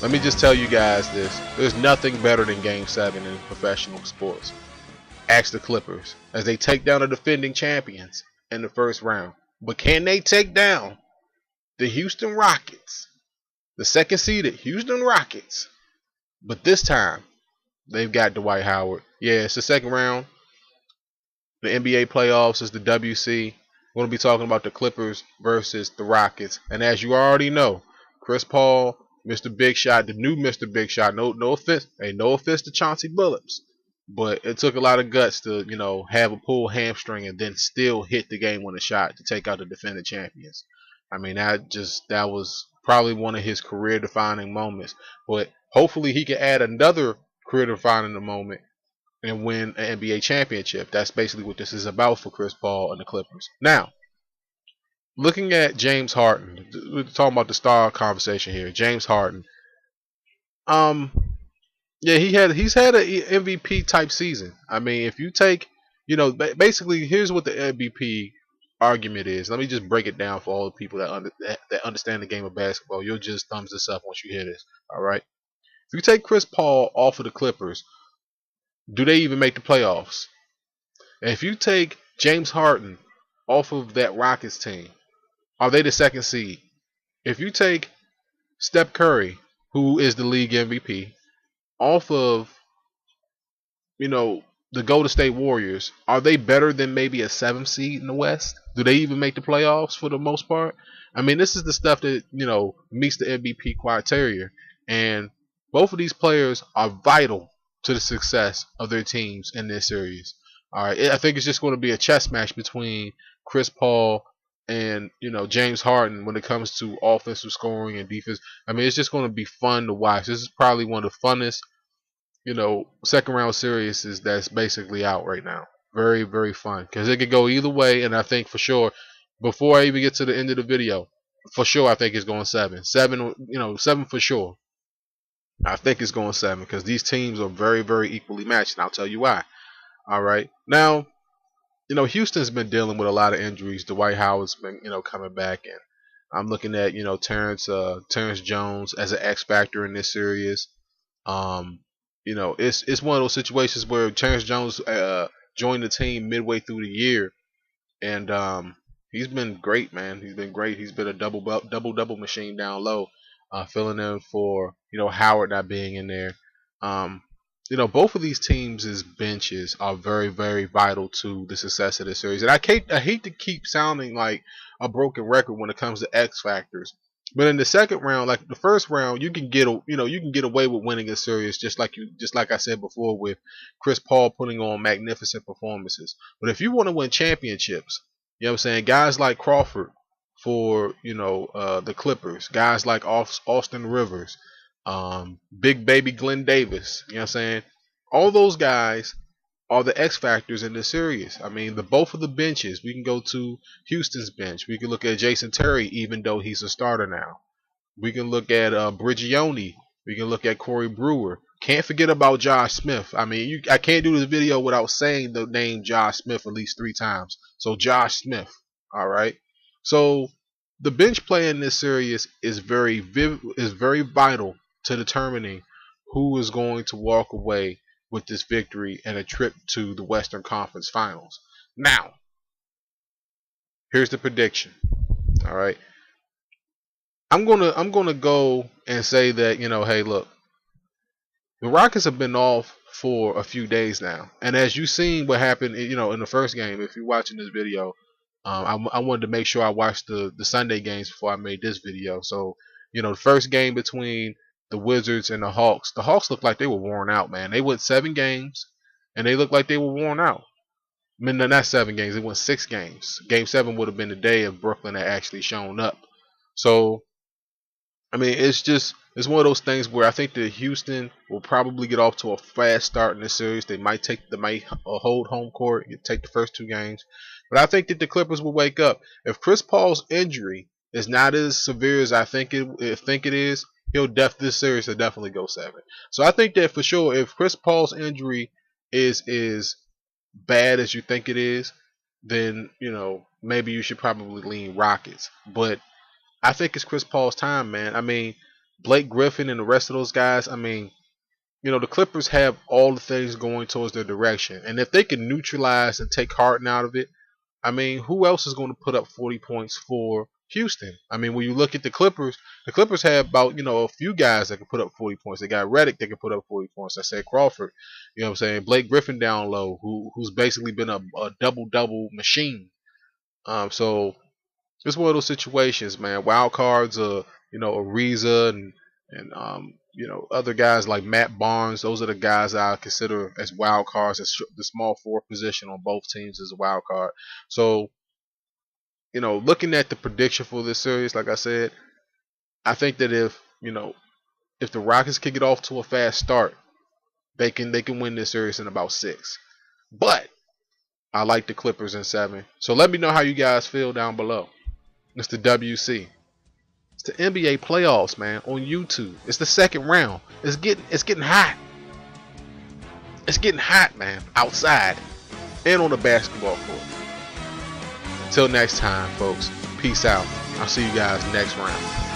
let me just tell you guys this. There's nothing better than Game 7 in professional sports. Ask the Clippers as they take down the defending champions in the first round. But can they take down the Houston Rockets, the second seeded Houston Rockets? But this time, they've got Dwight Howard. Yeah, it's the second round. The NBA playoffs is the WC. We're going to be talking about the Clippers versus the Rockets. And as you already know, Chris Paul, Mr. Big Shot, the new Mr. Big Shot. No offense. Hey, no offense to Chauncey Billups. But it took a lot of guts to, have a pulled hamstring and then still hit the game-winning shot to take out the defending champions. I mean, that was probably one of his career-defining moments. But hopefully he can add another career-defining moment and win an NBA championship. That's basically what this is about for Chris Paul and the Clippers. Now, looking at James Harden, we're talking about the star conversation here. James Harden, yeah, he's had an MVP type season. I mean, if you take, basically, here's what the MVP argument is. Let me just break it down for all the people that understand the game of basketball. You'll just thumbs this up once you hear this. All right. If you take Chris Paul off of the Clippers, do they even make the playoffs? And if you take James Harden off of that Rockets team, are they the second seed? If you take Steph Curry, who is the league MVP, off of, the Golden State Warriors, are they better than maybe a 7th seed in the West? Do they even make the playoffs for the most part? I mean, this is the stuff that, meets the MVP criteria. And both of these players are vital to the success of their teams in this series. All right, I think it's just going to be a chess match between Chris Paul and James Harden when it comes to offensive scoring and defense. I mean, it's just going to be fun to watch. This is probably one of the funnest, second round series that's basically out right now. Very, very fun because it could go either way. And I think for sure, before I even get to the end of the video, for sure I think it's going 7. 7 for sure. I think it's going 7 because these teams are very, very equally matched, and I'll tell you why. All right. Now, Houston's been dealing with a lot of injuries. Dwight Howard's been, coming back, and I'm looking at, Terrence Jones as an X factor in this series. It's one of those situations where Terrence Jones joined the team midway through the year, and he's been great, man. He's been great. He's been a double machine down low, filling in for Howard not being in there. Both of these teams' benches are very, very vital to the success of this series. And I hate to keep sounding like a broken record when it comes to X factors. But in the second round, like the first round, you can get away with winning a series just like I said before with Chris Paul putting on magnificent performances. But if you want to win championships, you know what I'm saying, guys like Crawford for the Clippers, guys like Austin Rivers, Big Baby Glenn Davis, you know what I'm saying? All those guys are the X factors in this series. I mean, both of the benches. We can go to Houston's bench. We can look at Jason Terry, even though he's a starter now. We can look at Brigioni. We can look at Corey Brewer. Can't forget about Josh Smith. I mean, I can't do this video without saying the name Josh Smith at least 3 times. So Josh Smith, all right. So the bench play in this series is very vital to determining who is going to walk away with this victory and a trip to the Western Conference Finals. Now, here's the prediction. All right, I'm gonna go and say that hey, look, the Rockets have been off for a few days now, and as you've seen what happened, in the first game. If you're watching this video, I wanted to make sure I watched the Sunday games before I made this video. So the first game between the Wizards and the Hawks looked like they were worn out, man. They went 7 games, and they looked like they were worn out. I mean, not 7 games. They went 6 games. Game 7 would have been the day if Brooklyn had actually shown up. So, I mean, it's one of those things where I think that Houston will probably get off to a fast start in this series. They might hold home court, take the first 2 games, but I think that the Clippers will wake up. If Chris Paul's injury is not as severe as I think it is, this series will definitely go 7. So I think that for sure, if Chris Paul's injury is bad as you think it is, then maybe you should probably lean Rockets. But I think it's Chris Paul's time, man. I mean, Blake Griffin and the rest of those guys, I mean, the Clippers have all the things going towards their direction. And if they can neutralize and take Harden out of it, I mean, who else is going to put up 40 points for Houston? I mean, when you look at the Clippers have about, a few guys that can put up 40 points. They got Redick that can put up 40 points. I said Crawford, you know what I'm saying? Blake Griffin down low, who's basically been a double-double machine. So it's one of those situations, man. Wild cards, Ariza and other guys like Matt Barnes. Those are the guys I consider as wild cards. As the small forward position on both teams is a wild card. So, looking at the prediction for this series, like I said, I think that if the Rockets can get off to a fast start, they can win this series in about 6. But I like the Clippers in 7. So let me know how you guys feel down below. It's the WC. It's the NBA playoffs, man, on YouTube. It's the second round. It's getting hot. It's getting hot, man, outside and on the basketball court. Until next time, folks. Peace out. I'll see you guys next round.